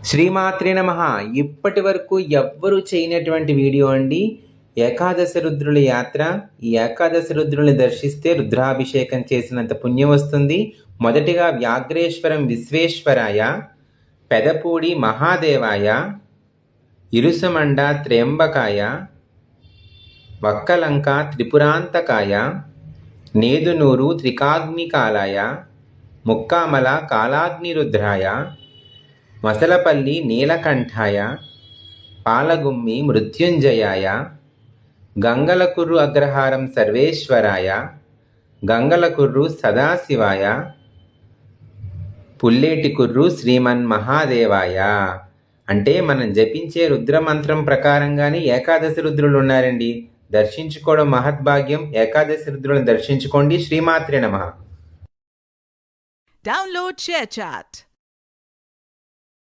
శ్రీమాత్రే నమః. ఇప్పటి వరకు ఎవ్వరూ చేయనటువంటి వీడియో అండి. ఏకాదశి రుద్రుల యాత్ర. ఈ ఏకాదశి రుద్రుల్ని దర్శిస్తే రుద్రాభిషేకం చేసినంత పుణ్యం వస్తుంది. మొదటిగా వ్యాఘ్రేశ్వరం విశ్వేశ్వరాయ, పెదపూడి మహాదేవాయ, ఇరుసమండ త్ర్యంబకాయ, వక్కలంక త్రిపురాంతకాయ, నేదునూరు త్రికాగ్నికాలాయ, ముక్కామల కాలాగ్నిరుద్రాయ, మసలపల్లి నీలకంఠాయ, పాలగుమ్మి మృత్యుంజయాయ, గంగలకుర్రు అగ్రహారం సర్వేశ్వరాయ, గంగలకుర్రు సదాశివాయ, పుల్లేటికుర్రు శ్రీమన్మహాదేవాయ. అంటే మనం జపించే రుద్రమంత్రం ప్రకారంగానే ఏకాదశి రుద్రులు ఉన్నారండి. దర్శించుకోవడం మహద్భాగ్యం. ఏకాదశి రుద్రులను దర్శించుకోండి. శ్రీమాత్రే నమః. Download ShareChat.